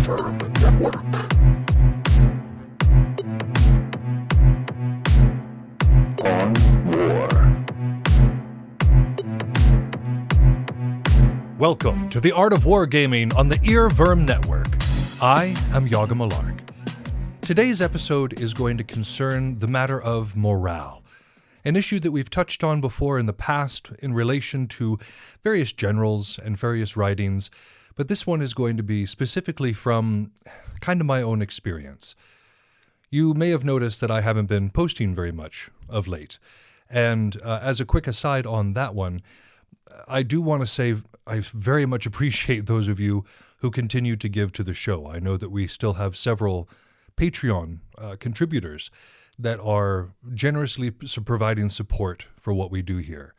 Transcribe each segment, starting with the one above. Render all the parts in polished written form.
Verb Network. On War. Welcome to the Art of Wargaming on the Earworm Network. I am Yaga Malark. Today's episode is going to concern the matter of morale, an issue that we've touched on before in the past in relation to various generals and various writings, but this one is going to be specifically from kind of my own experience. You may have noticed that I haven't been posting very much of late, and as a quick aside on that one, I do want to say I very much appreciate those of you who continue to give to the show. I know that we still have several Patreon contributors that are generously providing support for what we do here.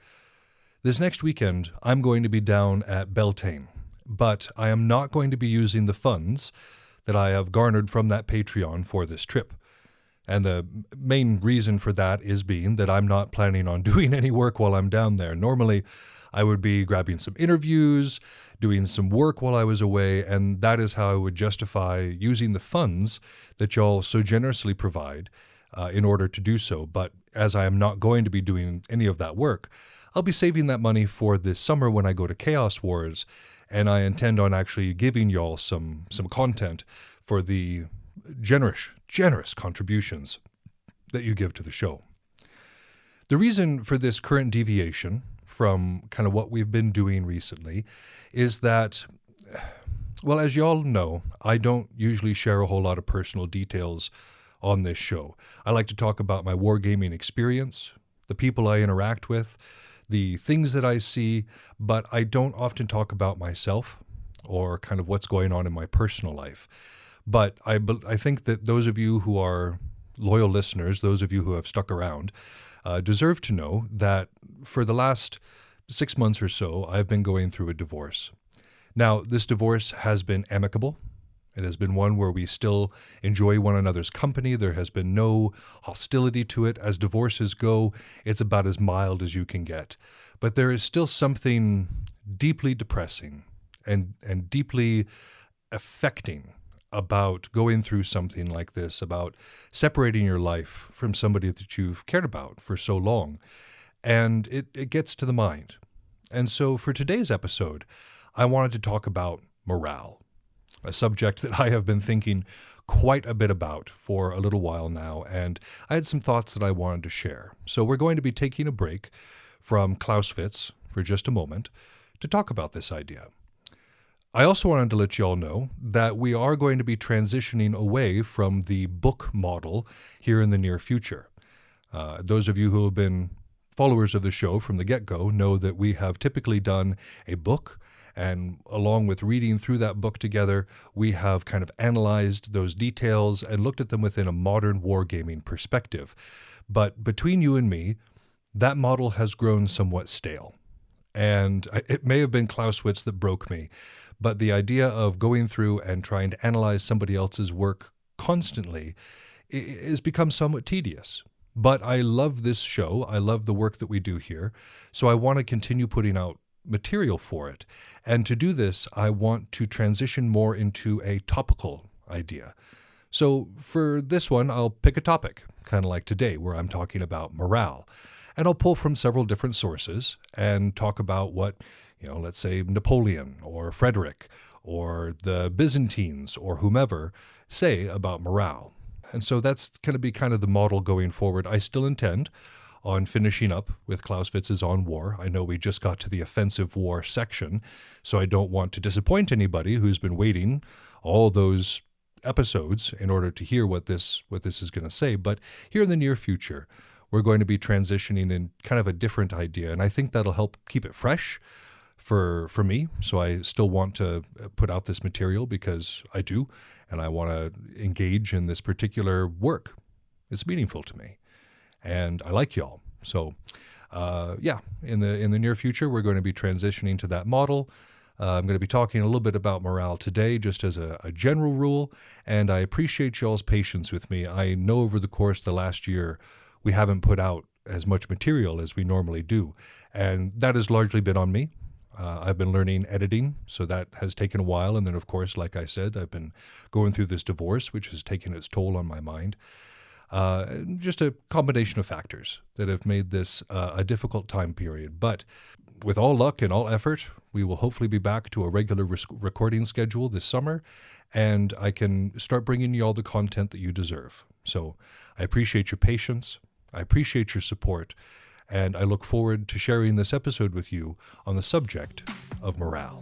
This next weekend, I'm going to be down at Beltane, but I am not going to be using the funds that I have garnered from that Patreon for this trip. And the main reason for that is being that I'm not planning on doing any work while I'm down there. Normally, I would be grabbing some interviews, doing some work while I was away, and that is how I would justify using the funds that y'all so generously provide in order to do so. But as I am not going to be doing any of that work, I'll be saving that money for this summer when I go to Chaos Wars, and I intend on actually giving y'all some content for the generous contributions that you give to the show. The reason for this current deviation from kind of what we've been doing recently is that, well, as y'all know, I don't usually share a whole lot of personal details on this show. I like to talk about my wargaming experience, the people I interact with, the things that I see, but I don't often talk about myself or kind of what's going on in my personal life. But I think that those of you who are loyal listeners, those of you who have stuck around, deserve to know that for the last 6 months or so, I've been going through a divorce. Now, this divorce has been amicable. It has been one where we still enjoy one another's company. There has been no hostility to it. As divorces go, it's about as mild as you can get. But there is still something deeply depressing and deeply affecting about going through something like this, about separating your life from somebody that you've cared about for so long. And it gets to the mind. And so for today's episode, I wanted to talk about morale, a subject that I have been thinking quite a bit about for a little while now, and I had some thoughts that I wanted to share. So we're going to be taking a break from Clausewitz for just a moment to talk about this idea. I also wanted to let you all know that we are going to be transitioning away from the book model here in the near future. Those of you who have been followers of the show from the get-go know that we have typically done a book, and along with reading through that book together, we have kind of analyzed those details and looked at them within a modern wargaming perspective. But between you and me, that model has grown somewhat stale. And it may have been Clausewitz that broke me, but the idea of going through and trying to analyze somebody else's work constantly has become somewhat tedious. But I love this show. I love the work that we do here. So I want to continue putting out material for it. And to do this, I want to transition more into a topical idea. So for this one, I'll pick a topic, kind of like today, where I'm talking about morale. And I'll pull from several different sources and talk about what, let's say Napoleon or Frederick or the Byzantines or whomever say about morale. And so that's going to be kind of the model going forward. I still intend on finishing up with Clausewitz's On War. I know we just got to the offensive war section, so I don't want to disappoint anybody who's been waiting all those episodes in order to hear what this is going to say. But here in the near future, we're going to be transitioning in kind of a different idea, and I think that'll help keep it fresh for me. So I still want to put out this material because I do, and I want to engage in this particular work. It's meaningful to me, and I like y'all. So, in the near future, we're going to be transitioning to that model. I'm going to be talking a little bit about morale today, just as a general rule, and I appreciate y'all's patience with me. I know over the course of the last year, we haven't put out as much material as we normally do, and that has largely been on me. I've been learning editing, so that has taken a while. And then, of course, like I said, I've been going through this divorce, which has taken its toll on my mind. Just a combination of factors that have made this a difficult time period. But with all luck and all effort, we will hopefully be back to a regular recording schedule this summer, and I can start bringing you all the content that you deserve. So I appreciate your patience. I appreciate your support. And I look forward to sharing this episode with you on the subject of morale.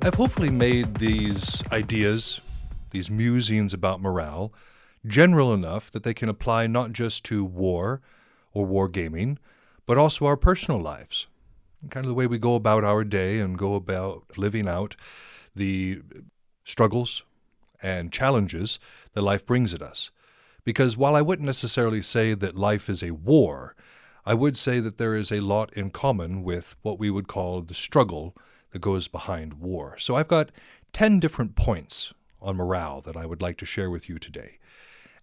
I've hopefully made these ideas, these musings about morale, general enough that they can apply not just to war or wargaming, but also our personal lives. Kind of the way we go about our day and go about living out the struggles and challenges that life brings at us. Because while I wouldn't necessarily say that life is a war, I would say that there is a lot in common with what we would call the struggle that goes behind war. So I've got 10 different points on morale that I would like to share with you today.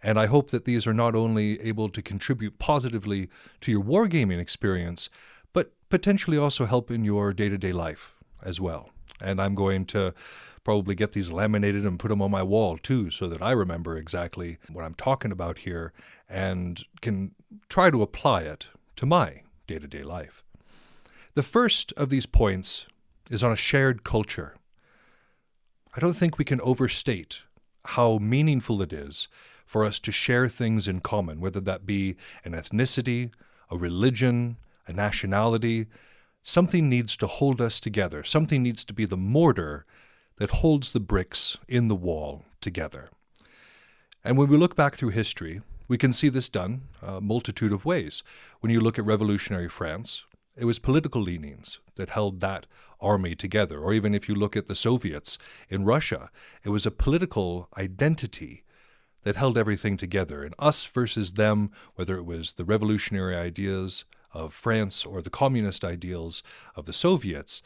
And I hope that these are not only able to contribute positively to your wargaming experience, but potentially also help in your day-to-day life as well. And I'm going to probably get these laminated and put them on my wall too, so that I remember exactly what I'm talking about here and can try to apply it to my day-to-day life. The first of these points is on a shared culture. I don't think we can overstate how meaningful it is for us to share things in common, whether that be an ethnicity, a religion, a nationality. Something needs to hold us together. Something needs to be the mortar that holds the bricks in the wall together. And when we look back through history, we can see this done a multitude of ways. When you look at revolutionary France, it was political leanings that held that army together. Or even if you look at the Soviets in Russia, it was a political identity that held everything together. And us versus them, whether it was the revolutionary ideas of France or the communist ideals of the Soviets,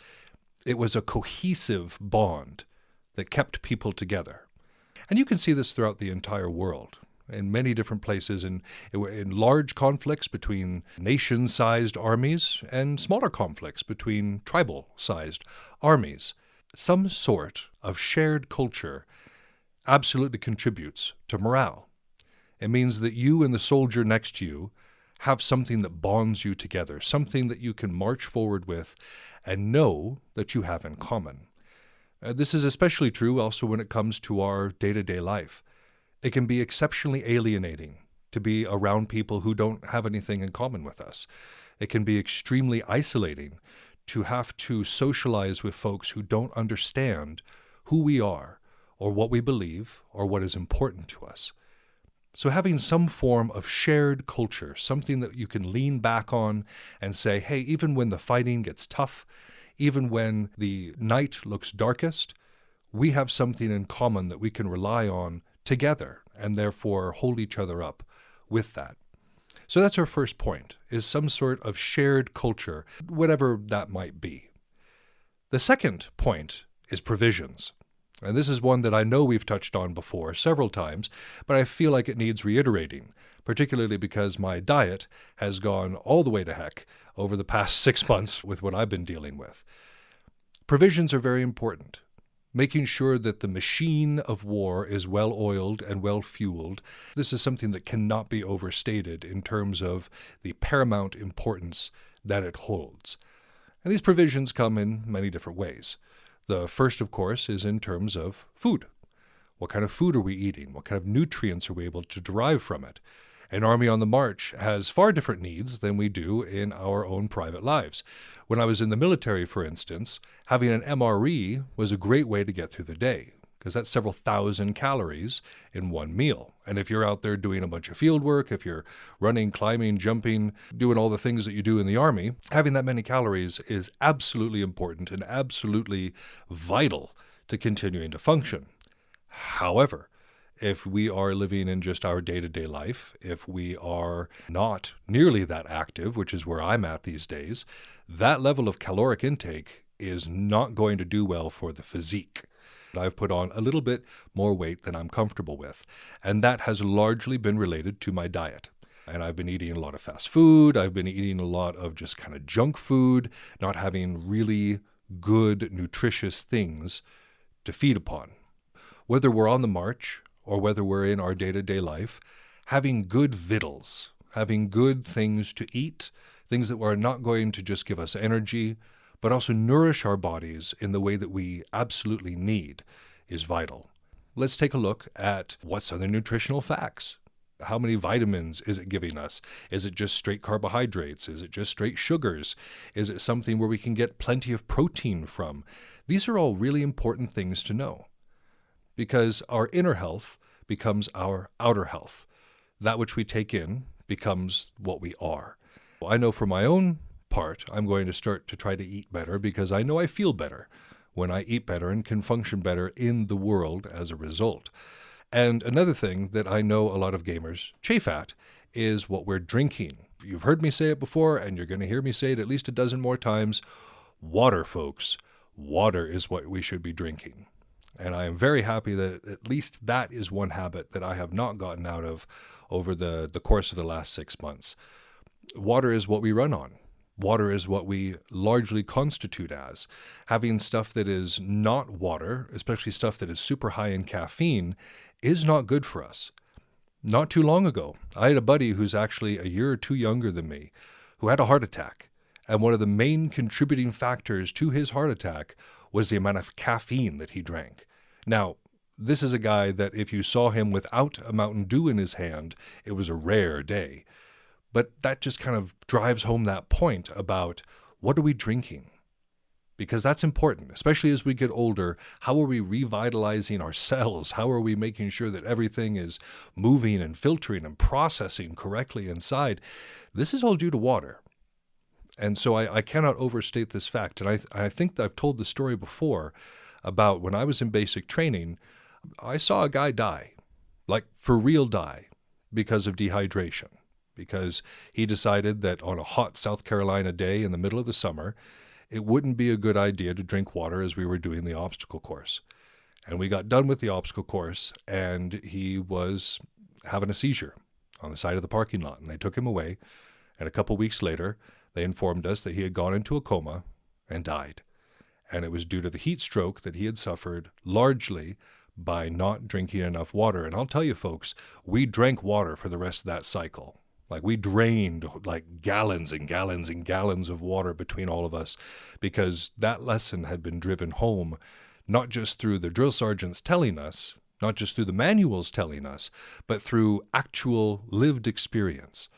it was a cohesive bond that kept people together. And you can see this throughout the entire world, in many different places, in large conflicts between nation-sized armies and smaller conflicts between tribal-sized armies. Some sort of shared culture absolutely contributes to morale. It means that you and the soldier next to you have something that bonds you together, something that you can march forward with and know that you have in common. This is especially true also when it comes to our day-to-day life. It can be exceptionally alienating to be around people who don't have anything in common with us. It can be extremely isolating to have to socialize with folks who don't understand who we are or what we believe or what is important to us. So having some form of shared culture, something that you can lean back on and say, hey, even when the fighting gets tough, even when the night looks darkest, we have something in common that we can rely on together and therefore hold each other up with that. So that's our first point, is some sort of shared culture, whatever that might be. The second point is provisions. And this is one that I know we've touched on before several times, but I feel like it needs reiterating, particularly because my diet has gone all the way to heck over the past 6 months with what I've been dealing with. Provisions are very important. Making sure that the machine of war is well-oiled and well-fueled. This is something that cannot be overstated in terms of the paramount importance that it holds. And these provisions come in many different ways. The first, of course, is in terms of food. What kind of food are we eating? What kind of nutrients are we able to derive from it? An army on the march has far different needs than we do in our own private lives. When I was in the military, for instance, having an MRE was a great way to get through the day, because that's several thousand calories in one meal. And if you're out there doing a bunch of field work, if you're running, climbing, jumping, doing all the things that you do in the army, having that many calories is absolutely important and absolutely vital to continuing to function. However, if we are living in just our day-to-day life, if we are not nearly that active, which is where I'm at these days, that level of caloric intake is not going to do well for the physique. I've put on a little bit more weight than I'm comfortable with. And that has largely been related to my diet. And I've been eating a lot of fast food. I've been eating a lot of just kind of junk food, not having really good, nutritious things to feed upon. Whether we're on the march or whether we're in our day-to-day life, having good victuals, having good things to eat, things that are not going to just give us energy, but also nourish our bodies in the way that we absolutely need, is vital. Let's take a look at what's on the nutritional facts. How many vitamins is it giving us? Is it just straight carbohydrates? Is it just straight sugars? Is it something where we can get plenty of protein from? These are all really important things to know, because our inner health becomes our outer health. That which we take in becomes what we are. I know for my own part, I'm going to start to try to eat better because I know I feel better when I eat better and can function better in the world as a result. And another thing that I know a lot of gamers chafe at is what we're drinking. You've heard me say it before, and you're going to hear me say it at least a dozen more times. Water, folks. Water is what we should be drinking. And I am very happy that at least that is one habit that I have not gotten out of over the course of the last 6 months. Water is what we run on. Water is what we largely constitute as. Having stuff that is not water, especially stuff that is super high in caffeine, is not good for us. Not too long ago, I had a buddy who's actually a year or two younger than me who had a heart attack. And one of the main contributing factors to his heart attack was the amount of caffeine that he drank. Now, this is a guy that if you saw him without a Mountain Dew in his hand, it was a rare day. But that just kind of drives home that point about what are we drinking? Because that's important, especially as we get older. How are we revitalizing our cells? How are we making sure that everything is moving and filtering and processing correctly inside? This is all due to water. And so I cannot overstate this fact. And I think that I've told the story before about when I was in basic training, I saw a guy die, like for real die, because of dehydration. Because he decided that on a hot South Carolina day in the middle of the summer, it wouldn't be a good idea to drink water as we were doing the obstacle course. And we got done with the obstacle course, and he was having a seizure on the side of the parking lot. And they took him away, and a couple weeks later, they informed us that he had gone into a coma and died. And it was due to the heat stroke that he had suffered largely by not drinking enough water. And I'll tell you, folks, we drank water for the rest of that cycle. Like we drained like gallons and gallons and gallons of water between all of us because that lesson had been driven home, not just through the drill sergeants telling us, not just through the manuals telling us, but through actual lived experience.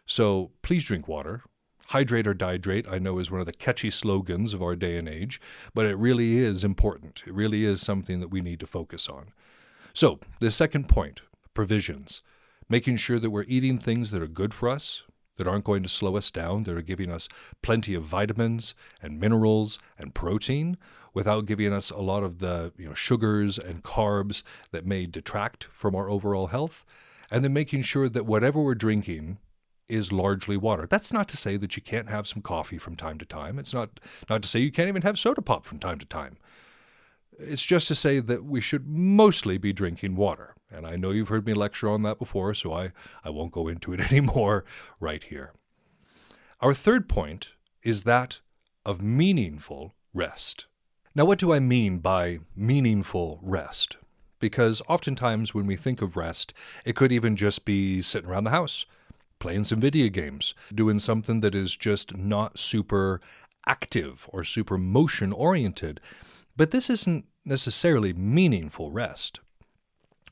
So please drink water. Hydrate or dihydrate, I know, is one of the catchy slogans of our day and age, but it really is important. It really is something that we need to focus on. So the second point, provisions. Making sure that we're eating things that are good for us, that aren't going to slow us down, that are giving us plenty of vitamins and minerals and protein without giving us a lot of the sugars and carbs that may detract from our overall health. And then making sure that whatever we're drinking is largely water. That's not to say that you can't have some coffee from time to time. It's not to say you can't even have soda pop from time to time. It's just to say that we should mostly be drinking water. And I know you've heard me lecture on that before, so I won't go into it anymore right here. Our third point is that of meaningful rest. Now, what do I mean by meaningful rest? Because oftentimes when we think of rest, it could even just be sitting around the house, playing some video games, doing something that is just not super active or super motion-oriented. But this isn't necessarily meaningful rest.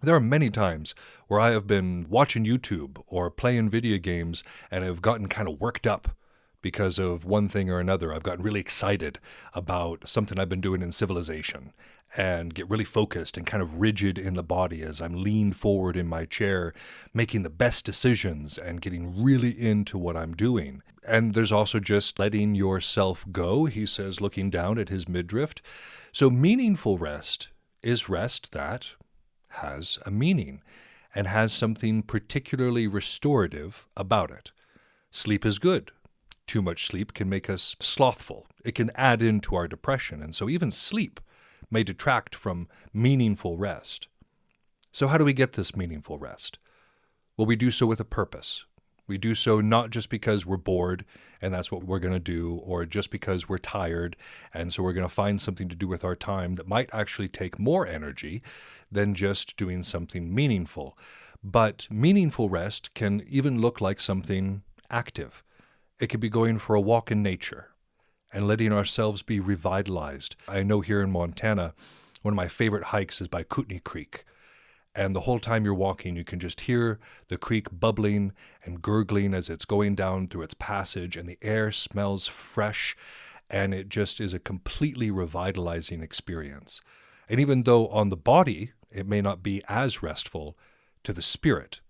There are many times where I have been watching YouTube or playing video games and have gotten kind of worked up because of one thing or another. I've gotten really excited about something I've been doing in Civilization and get really focused and kind of rigid in the body as I'm leaned forward in my chair, making the best decisions and getting really into what I'm doing. And there's also just letting yourself go, he says, looking down at his midriff. So meaningful rest is rest that has a meaning and has something particularly restorative about it. Sleep is good. Too much sleep can make us slothful. It can add into our depression. And so even sleep may detract from meaningful rest. So how do we get this meaningful rest? Well, we do so with a purpose. We do so not just because we're bored and that's what we're going to do, or just because we're tired and so we're going to find something to do with our time that might actually take more energy than just doing something meaningful. But meaningful rest can even look like something active. It could be going for a walk in nature and letting ourselves be revitalized. I know here in Montana, one of my favorite hikes is by Kootenai Creek. And the whole time you're walking, you can just hear the creek bubbling and gurgling as it's going down through its passage, and the air smells fresh, and it just is a completely revitalizing experience. And even though on the body it may not be as restful, to the spirit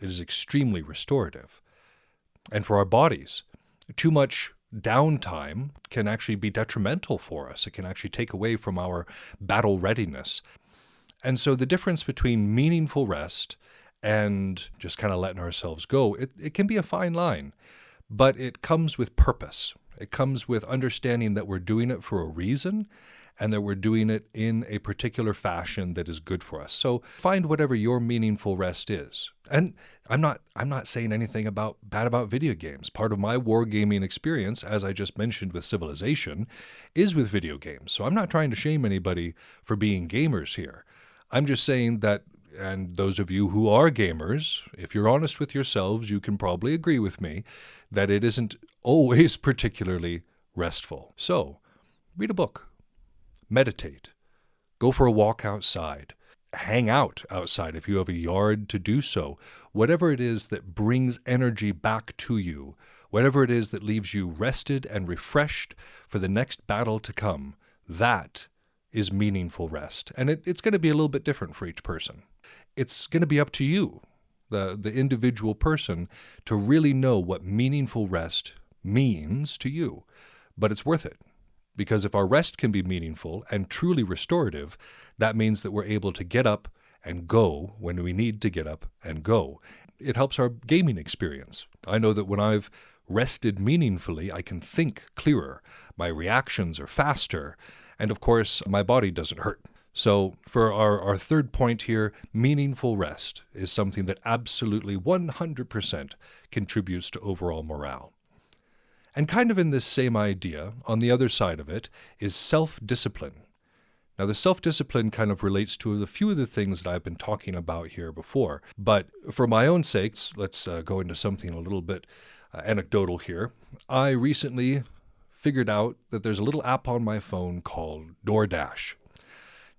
it is extremely restorative. And for our bodies, too much downtime can actually be detrimental for us. It can actually take away from our battle readiness. And so the difference between meaningful rest and just kind of letting ourselves go, it can be a fine line, but it comes with purpose. It comes with understanding that we're doing it for a reason and that we're doing it in a particular fashion that is good for us. So find whatever your meaningful rest is. And I'm not saying anything bad about video games. Part of my wargaming experience, as I just mentioned with Civilization, is with video games. So I'm not trying to shame anybody for being gamers here. I'm just saying that, and those of you who are gamers, if you're honest with yourselves, you can probably agree with me that it isn't always particularly restful. So, read a book, meditate, go for a walk outside, hang out outside if you have a yard to do so. Whatever it is that brings energy back to you, whatever it is that leaves you rested and refreshed for the next battle to come, that is meaningful rest. And it's going to be a little bit different for each person. It's going to be up to you, the individual person, to really know what meaningful rest means to you. But it's worth it. Because if our rest can be meaningful and truly restorative, that means that we're able to get up and go when we need to get up and go. It helps our gaming experience. I know that when I've rested meaningfully, I can think clearer. My reactions are faster. And of course, my body doesn't hurt. So for our third point here, meaningful rest is something that absolutely 100% contributes to overall morale. And kind of in this same idea, on the other side of it, is self-discipline. Now, the self-discipline kind of relates to a few of the things that I've been talking about here before. But for my own sakes, let's go into something a little bit anecdotal here. I recently figured out that there's a little app on my phone called DoorDash.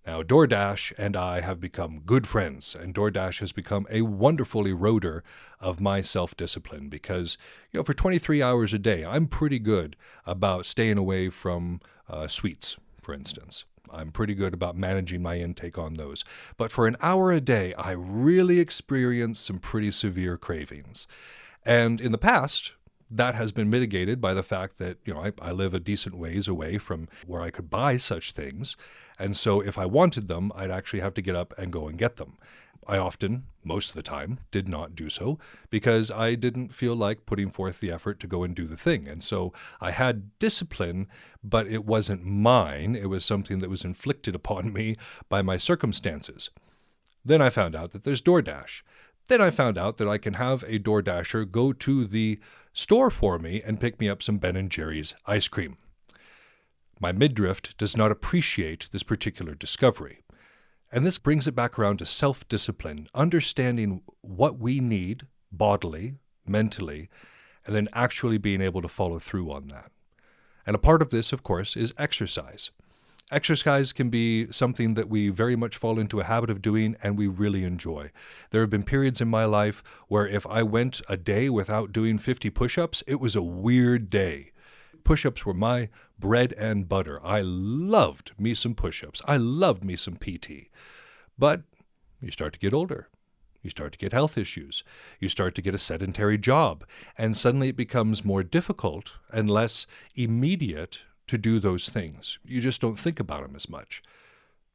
Now, DoorDash and I have become good friends, and DoorDash has become a wonderful eroder of my self-discipline because, for 23 hours a day, I'm pretty good about staying away from sweets, for instance. I'm pretty good about managing my intake on those. But for an hour a day, I really experience some pretty severe cravings. And in the past, that has been mitigated by the fact that, I live a decent ways away from where I could buy such things. And so if I wanted them, I'd actually have to get up and go and get them. I often, most of the time, did not do so because I didn't feel like putting forth the effort to go and do the thing. And so I had discipline, but it wasn't mine. It was something that was inflicted upon me by my circumstances. Then I found out that there's DoorDash. Then I found out that I can have a DoorDasher go to the store for me and pick me up some Ben & Jerry's ice cream. My midriff does not appreciate this particular discovery. And this brings it back around to self-discipline, understanding what we need bodily, mentally, and then actually being able to follow through on that. And a part of this, of course, is exercise. Exercise can be something that we very much fall into a habit of doing and we really enjoy. There have been periods in my life where if I went a day without doing 50 push-ups, it was a weird day. Push-ups were my bread and butter. I loved me some push-ups. I loved me some PT. But you start to get older. You start to get health issues. You start to get a sedentary job. And suddenly it becomes more difficult and less immediate to do those things. You just don't think about them as much.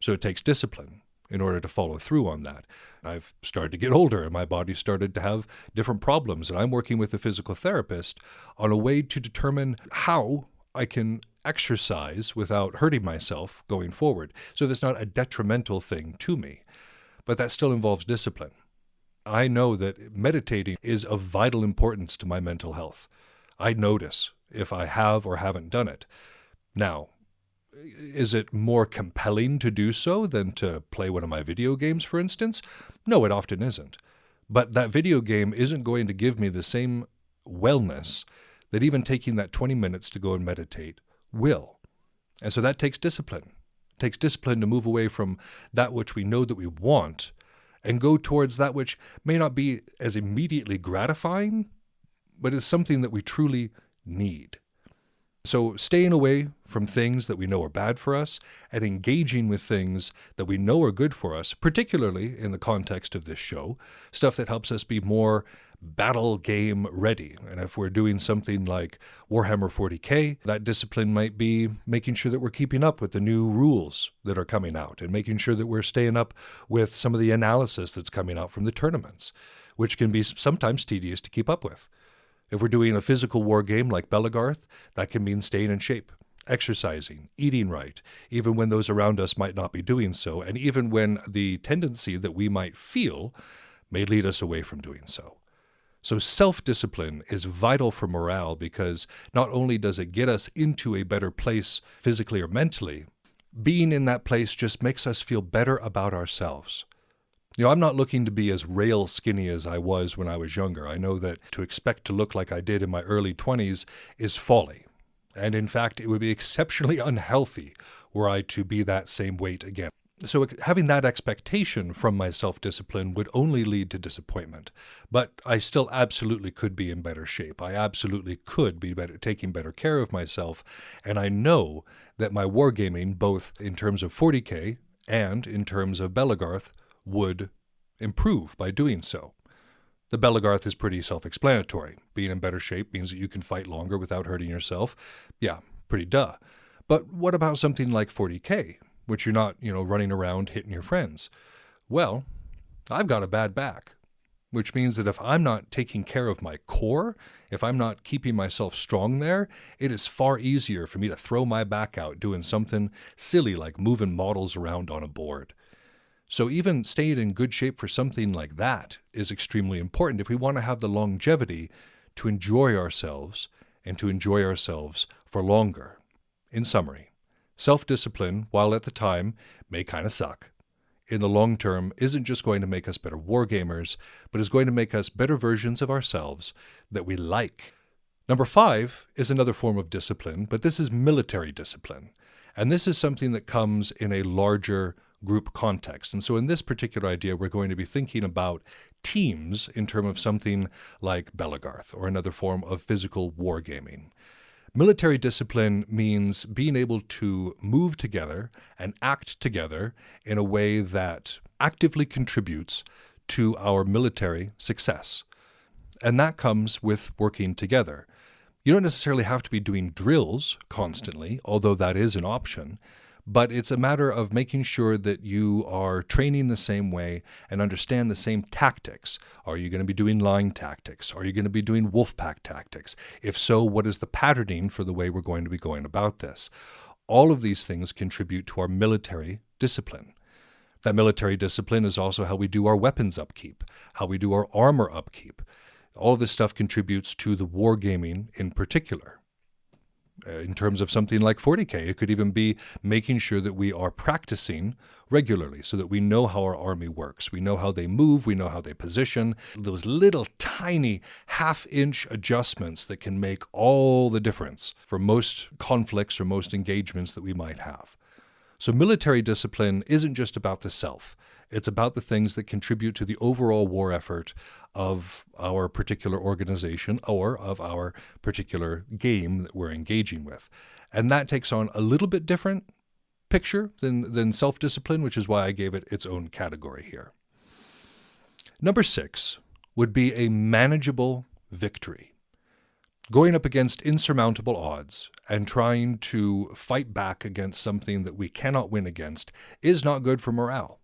So it takes discipline in order to follow through on that. I've started to get older and my body started to have different problems. And I'm working with a physical therapist on a way to determine how I can exercise without hurting myself going forward. So that's not a detrimental thing to me, but that still involves discipline. I know that meditating is of vital importance to my mental health. I notice if I have or haven't done it. Now, is it more compelling to do so than to play one of my video games, for instance? No, it often isn't. But that video game isn't going to give me the same wellness that even taking that 20 minutes to go and meditate will. And so that takes discipline. It takes discipline to move away from that which we know that we want and go towards that which may not be as immediately gratifying, but is something that we truly need. So staying away from things that we know are bad for us and engaging with things that we know are good for us, particularly in the context of this show, stuff that helps us be more battle game ready. And if we're doing something like Warhammer 40K, that discipline might be making sure that we're keeping up with the new rules that are coming out and making sure that we're staying up with some of the analysis that's coming out from the tournaments, which can be sometimes tedious to keep up with. If we're doing a physical war game like Belagarth, that can mean staying in shape, exercising, eating right, even when those around us might not be doing so, and even when the tendency that we might feel may lead us away from doing so. So self-discipline is vital for morale because not only does it get us into a better place physically or mentally, being in that place just makes us feel better about ourselves. I'm not looking to be as rail skinny as I was when I was younger. I know that to expect to look like I did in my early 20s is folly. And in fact, it would be exceptionally unhealthy were I to be that same weight again. So having that expectation from my self-discipline would only lead to disappointment. But I still absolutely could be in better shape. I absolutely could be taking better care of myself. And I know that my wargaming, both in terms of 40K and in terms of Belagarth, would improve by doing so. The Belagarth is pretty self-explanatory. Being in better shape means that you can fight longer without hurting yourself. Yeah, pretty duh. But what about something like 40K, which you're not, running around hitting your friends? Well, I've got a bad back, which means that if I'm not taking care of my core, if I'm not keeping myself strong there, it is far easier for me to throw my back out doing something silly like moving models around on a board. So even staying in good shape for something like that is extremely important if we want to have the longevity to enjoy ourselves and to enjoy ourselves for longer. In summary, self-discipline, while at the time may kind of suck, in the long term isn't just going to make us better wargamers, but is going to make us better versions of ourselves that we like. Number 5 is another form of discipline, but this is military discipline. And this is something that comes in a larger group context. And so in this particular idea, we're going to be thinking about teams in terms of something like Belagarth or another form of physical wargaming. Military discipline means being able to move together and act together in a way that actively contributes to our military success. And that comes with working together. You don't necessarily have to be doing drills constantly, although that is an option. But it's a matter of making sure that you are training the same way and understand the same tactics. Are you going to be doing line tactics? Are you going to be doing wolf pack tactics? If so, what is the patterning for the way we're going to be going about this? All of these things contribute to our military discipline. That military discipline is also how we do our weapons upkeep, how we do our armor upkeep. All of this stuff contributes to the wargaming in particular. In terms of something like 40K, it could even be making sure that we are practicing regularly so that we know how our army works. We know how they move, we know how they position. Those little tiny half-inch adjustments that can make all the difference for most conflicts or most engagements that we might have. So military discipline isn't just about the self. It's about the things that contribute to the overall war effort of our particular organization or of our particular game that we're engaging with. And that takes on a little bit different picture than self-discipline, which is why I gave it its own category here. Number 6 would be a manageable victory. Going up against insurmountable odds and trying to fight back against something that we cannot win against is not good for morale.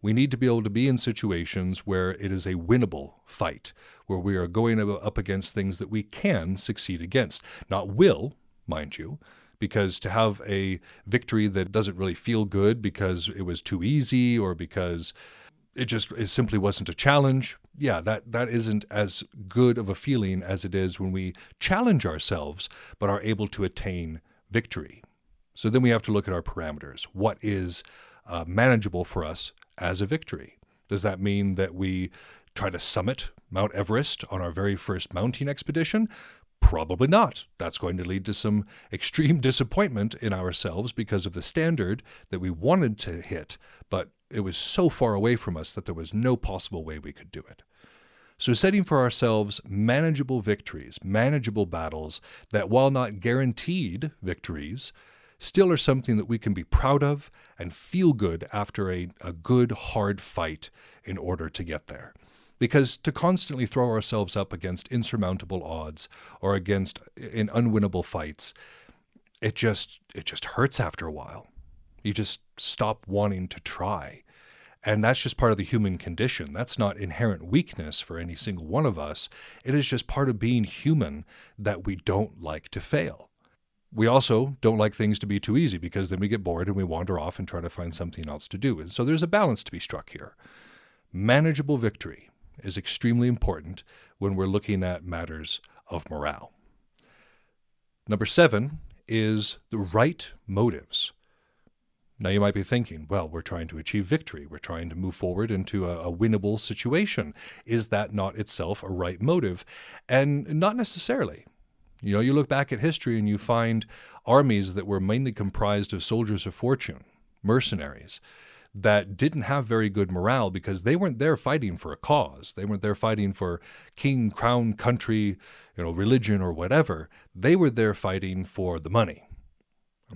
We need to be able to be in situations where it is a winnable fight, where we are going up against things that we can succeed against. Not will, mind you, because to have a victory that doesn't really feel good because it was too easy or because it simply wasn't a challenge, yeah, that isn't as good of a feeling as it is when we challenge ourselves but are able to attain victory. So then we have to look at our parameters. What is manageable for us as a victory? Does that mean that we try to summit Mount Everest on our very first mounting expedition? Probably not. That's going to lead to some extreme disappointment in ourselves because of the standard that we wanted to hit, but it was so far away from us that there was no possible way we could do it. So setting for ourselves manageable victories, manageable battles that, while not guaranteed victories, still are something that we can be proud of and feel good after a good, hard fight in order to get there. Because to constantly throw ourselves up against insurmountable odds or against in unwinnable fights, it just hurts after a while. You just stop wanting to try. And that's just part of the human condition. That's not inherent weakness for any single one of us. It is just part of being human that we don't like to fail. We also don't like things to be too easy because then we get bored and we wander off and try to find something else to do. And so there's a balance to be struck here. Manageable victory is extremely important when we're looking at matters of morale. Number 7 is the right motives. Now you might be thinking, well, we're trying to achieve victory. We're trying to move forward into a winnable situation. Is that not itself a right motive? And not necessarily. You know, you look back at history and you find armies that were mainly comprised of soldiers of fortune, mercenaries, that didn't have very good morale because they weren't there fighting for a cause. They weren't there fighting for king, crown, country, religion or whatever. They were there fighting for the money.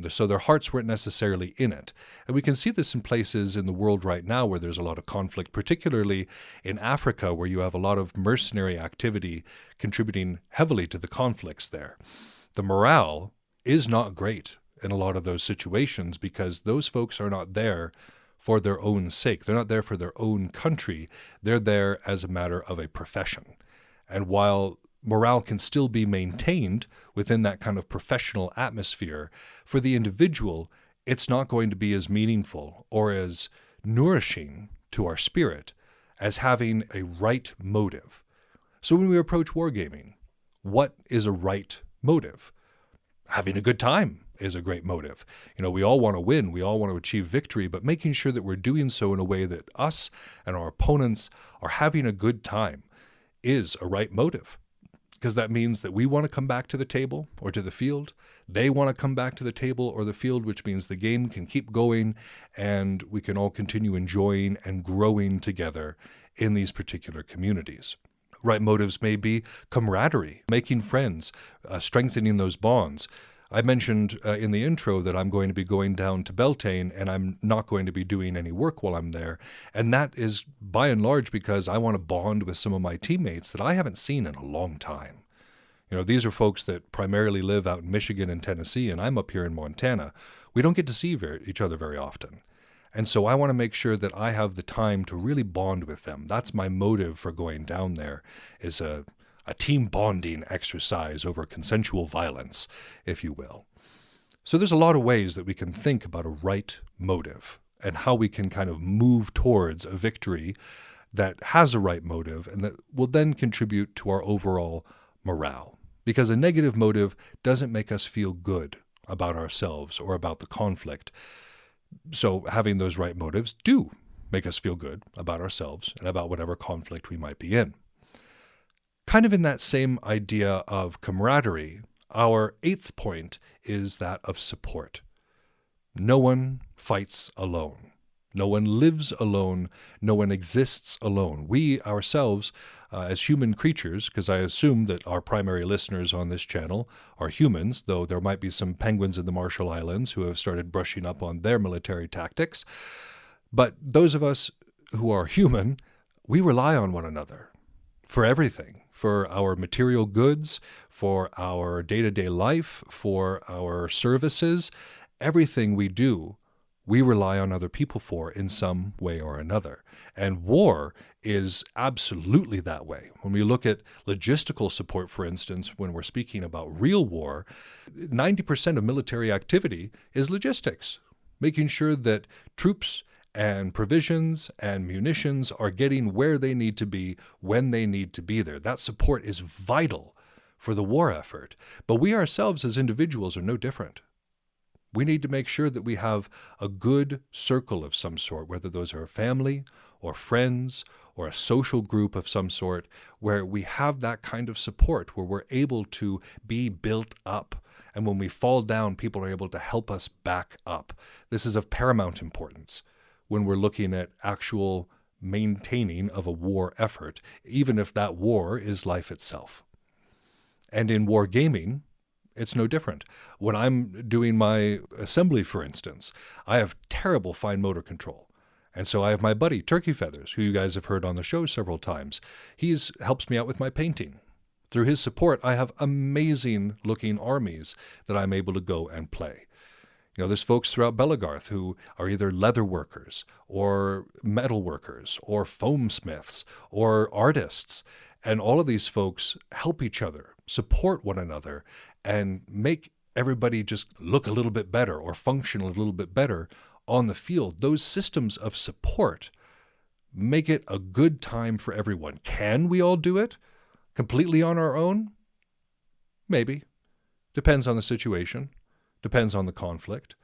So their hearts weren't necessarily in it. And we can see this in places in the world right now where there's a lot of conflict, particularly in Africa, where you have a lot of mercenary activity contributing heavily to the conflicts there. The morale is not great in a lot of those situations because those folks are not there for their own sake. They're not there for their own country. They're there as a matter of a profession. And while morale can still be maintained within that kind of professional atmosphere, for the individual, it's not going to be as meaningful or as nourishing to our spirit as having a right motive. So when we approach wargaming, what is a right motive? Having a good time is a great motive. We all want to win, we all want to achieve victory, but making sure that we're doing so in a way that us and our opponents are having a good time is a right motive. Because that means that we want to come back to the table or to the field. They want to come back to the table or the field, which means the game can keep going and we can all continue enjoying and growing together in these particular communities. Right motives may be camaraderie, making friends, strengthening those bonds. I mentioned in the intro that I'm going to be going down to Beltane and I'm not going to be doing any work while I'm there. And that is by and large because I want to bond with some of my teammates that I haven't seen in a long time. These are folks that primarily live out in Michigan and Tennessee, and I'm up here in Montana. We don't get to see each other very often. And so I want to make sure that I have the time to really bond with them. That's my motive for going down there, is a team bonding exercise over consensual violence, if you will. So there's a lot of ways that we can think about a right motive and how we can kind of move towards a victory that has a right motive and that will then contribute to our overall morale. Because a negative motive doesn't make us feel good about ourselves or about the conflict. So having those right motives do make us feel good about ourselves and about whatever conflict we might be in. Kind of in that same idea of camaraderie, our 8th point is that of support. No one fights alone. No one lives alone. No one exists alone. We ourselves, as human creatures, because I assume that our primary listeners on this channel are humans, though there might be some penguins in the Marshall Islands who have started brushing up on their military tactics. But those of us who are human, we rely on one another for everything, for our material goods, for our day-to-day life, for our services. Everything we do, we rely on other people for in some way or another. And war is absolutely that way. When we look at logistical support, for instance, when we're speaking about real war, 90% of military activity is logistics, making sure that troops and provisions and munitions are getting where they need to be when they need to be there. That support is vital for the war effort. But we ourselves as individuals are no different. We need to make sure that we have a good circle of some sort, whether those are family or friends or a social group of some sort, where we have that kind of support, where we're able to be built up. And when we fall down, people are able to help us back up. This is of paramount importance when we're looking at actual maintaining of a war effort, even if that war is life itself. And in wargaming, it's no different. When I'm doing my assembly, for instance, I have terrible fine motor control. And so I have my buddy, Turkey Feathers, who you guys have heard on the show several times. He helps me out with my painting. Through his support, I have amazing looking armies that I'm able to go and play. You know, there's folks throughout Belagarth who are either leather workers or metal workers or foam smiths or artists. And all of these folks help each other, support one another, and make everybody just look a little bit better or function a little bit better on the field. Those systems of support make it a good time for everyone. Can we all do it completely on our own? Maybe. Depends on the situation. Depends on the conflict.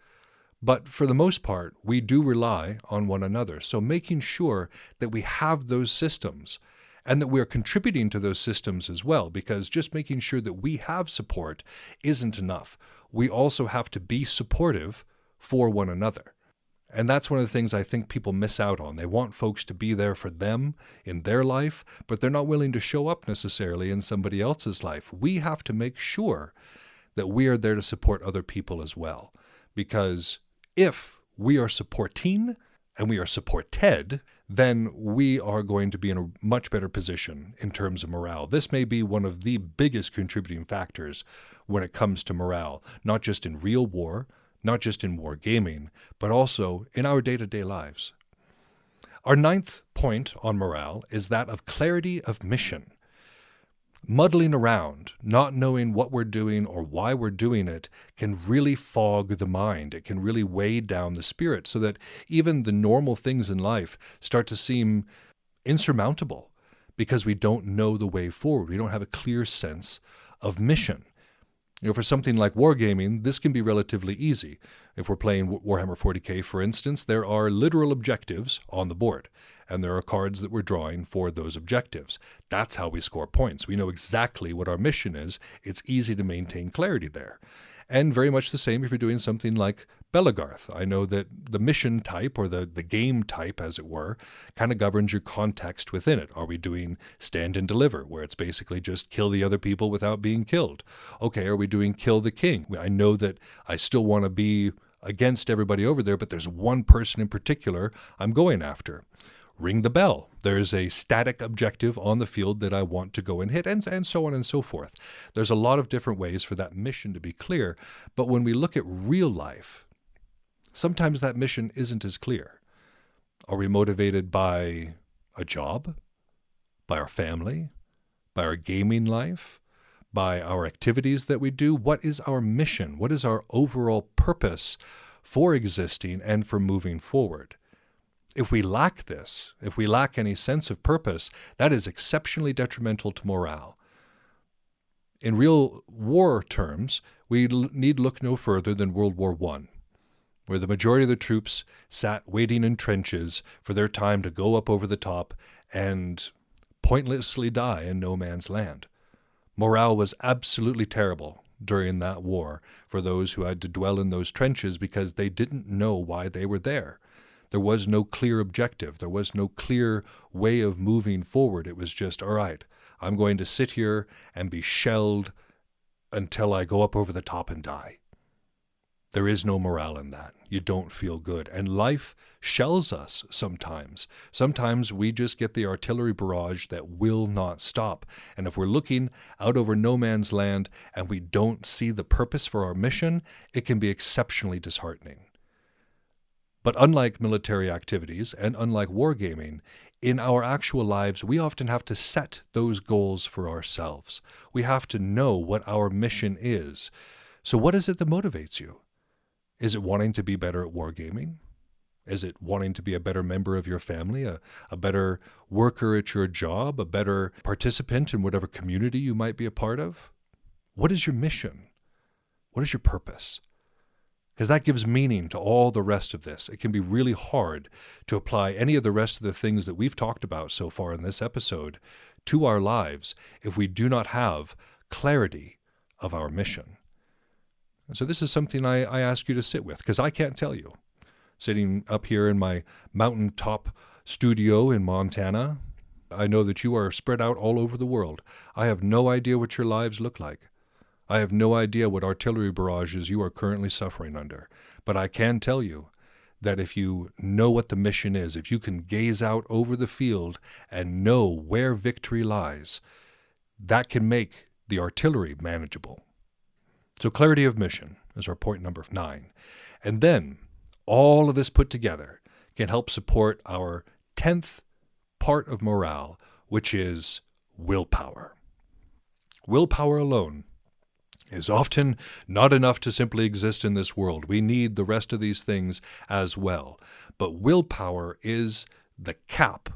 But for the most part, we do rely on one another. So making sure that we have those systems and that we're contributing to those systems as well, because just making sure that we have support isn't enough. We also have to be supportive for one another. And that's one of the things I think people miss out on. They want folks to be there for them in their life, but they're not willing to show up necessarily in somebody else's life. We have to make sure that we are there to support other people as well. Because if we are supporting and we are supported, then we are going to be in a much better position in terms of morale. This may be one of the biggest contributing factors when it comes to morale, not just in real war, not just in wargaming, but also in our day-to-day lives. Our ninth point on morale is that of clarity of mission. Muddling around, not knowing what we're doing or why we're doing it, can really fog the mind. It can really weigh down the spirit so that even the normal things in life start to seem insurmountable because we don't know the way forward. We don't have a clear sense of mission. You know, for something like wargaming, this can be relatively easy. If we're playing Warhammer 40k, for instance, there are literal objectives on the board, and there are cards that we're drawing for those objectives. That's how we score points. We know exactly what our mission is. It's easy to maintain clarity there. And very much the same if you're doing something like Belagarth. I know that the mission type, or the game type, as it were, kind of governs your context within it. Are we doing stand and deliver, where it's basically just kill the other people without being killed? Okay, are we doing kill the king? I know that I still want to be against everybody over there, but there's one person in particular I'm going after. Ring the bell. There's a static objective on the field that I want to go and hit, and so on and so forth. There's a lot of different ways for that mission to be clear, but when we look at real life, sometimes that mission isn't as clear. Are we motivated by a job, by our family, by our gaming life, by our activities that we do? What is our mission? What is our overall purpose for existing and for moving forward? If we lack this, if we lack any sense of purpose, that is exceptionally detrimental to morale. In real war terms, we need look no further than World War I, where the majority of the troops sat waiting in trenches for their time to go up over the top and pointlessly die in no man's land. Morale was absolutely terrible during that war for those who had to dwell in those trenches because they didn't know why they were there. There was no clear objective. There was no clear way of moving forward. It was just, all right, I'm going to sit here and be shelled until I go up over the top and die. There is no morale in that. You don't feel good. And life shells us sometimes. Sometimes we just get the artillery barrage that will not stop. And if we're looking out over no man's land and we don't see the purpose for our mission, it can be exceptionally disheartening. But unlike military activities and unlike wargaming, in our actual lives, we often have to set those goals for ourselves. We have to know what our mission is. So what is it that motivates you? Is it wanting to be better at wargaming? Is it wanting to be a better member of your family, a better worker at your job, a better participant in whatever community you might be a part of? What is your mission? What is your purpose? Because that gives meaning to all the rest of this. It can be really hard to apply any of the rest of the things that we've talked about so far in this episode to our lives if we do not have clarity of our mission. And so this is something I ask you to sit with, because I can't tell you. Sitting up here in my mountaintop studio in Montana, I know that you are spread out all over the world. I have no idea what your lives look like. I have no idea what artillery barrages you are currently suffering under. But I can tell you that if you know what the mission is, if you can gaze out over the field and know where victory lies, that can make the artillery manageable. So clarity of mission is our point number 9. And then all of this put together can help support our 10th part of morale, which is willpower. Willpower alone is often not enough to simply exist in this world. We need the rest of these things as well. But willpower is the cap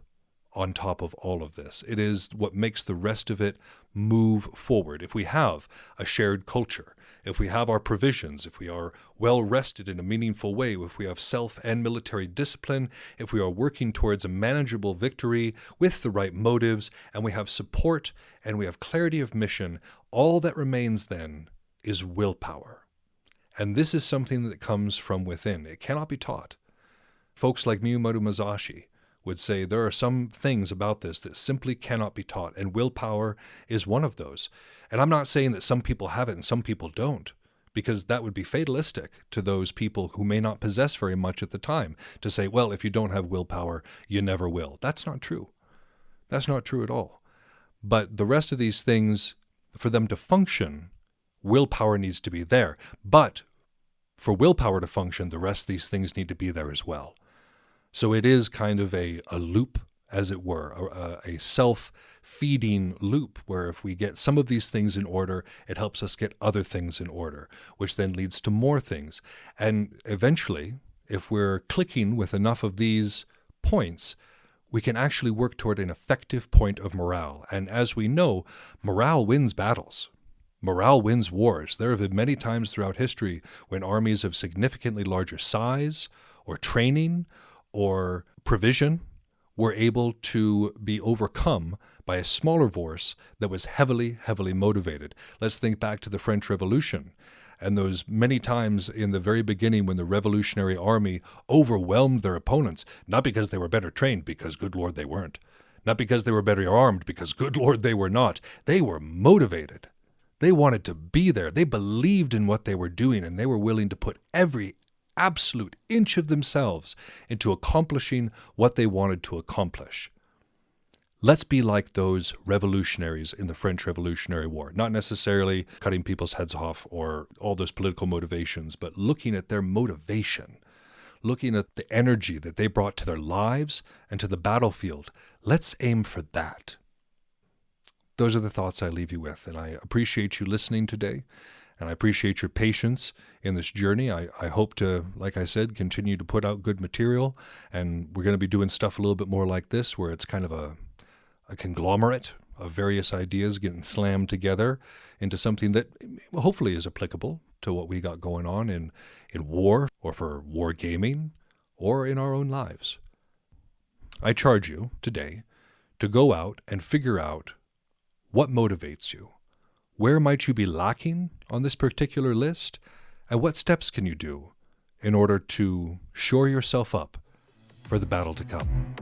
on top of all of this. It is what makes the rest of it move forward. If we have a shared culture, if we have our provisions, if we are well rested in a meaningful way, if we have self and military discipline, if we are working towards a manageable victory with the right motives, and we have support and we have clarity of mission, all that remains then is willpower. And this is something that comes from within. It cannot be taught. Folks like Miyamoto Musashi would say there are some things about this that simply cannot be taught, and willpower is one of those. And I'm not saying that some people have it and some people don't, because that would be fatalistic to those people who may not possess very much at the time, to say, well, if you don't have willpower, you never will. That's not true. That's not true at all. But the rest of these things, for them to function, willpower needs to be there. But for willpower to function, the rest of these things need to be there as well. So it is kind of a loop, as it were, a self-feeding loop, where if we get some of these things in order, it helps us get other things in order, which then leads to more things. And eventually, if we're clicking with enough of these points, we can actually work toward an effective point of morale. And as we know, morale wins battles. Morale wins wars. There have been many times throughout history when armies of significantly larger size or training or provision were able to be overcome by a smaller force that was heavily, heavily motivated. Let's think back to the French Revolution and those many times in the very beginning when the Revolutionary Army overwhelmed their opponents, not because they were better trained, because good Lord they weren't. Not because they were better armed, because good Lord they were not. They were motivated. They wanted to be there. They believed in what they were doing, and they were willing to put every absolute inch of themselves into accomplishing what they wanted to accomplish. Let's be like those revolutionaries in the French Revolutionary War, not necessarily cutting people's heads off or all those political motivations, but looking at their motivation, looking at the energy that they brought to their lives and to the battlefield. Let's aim for that. Those are the thoughts I leave you with, and I appreciate you listening today. And I appreciate your patience in this journey. I hope to, like I said, continue to put out good material. And we're going to be doing stuff a little bit more like this, where it's kind of a conglomerate of various ideas getting slammed together into something that hopefully is applicable to what we got going on in war, or for wargaming, or in our own lives. I charge you today to go out and figure out what motivates you. Where might you be lacking on this particular list? And what steps can you do in order to shore yourself up for the battle to come?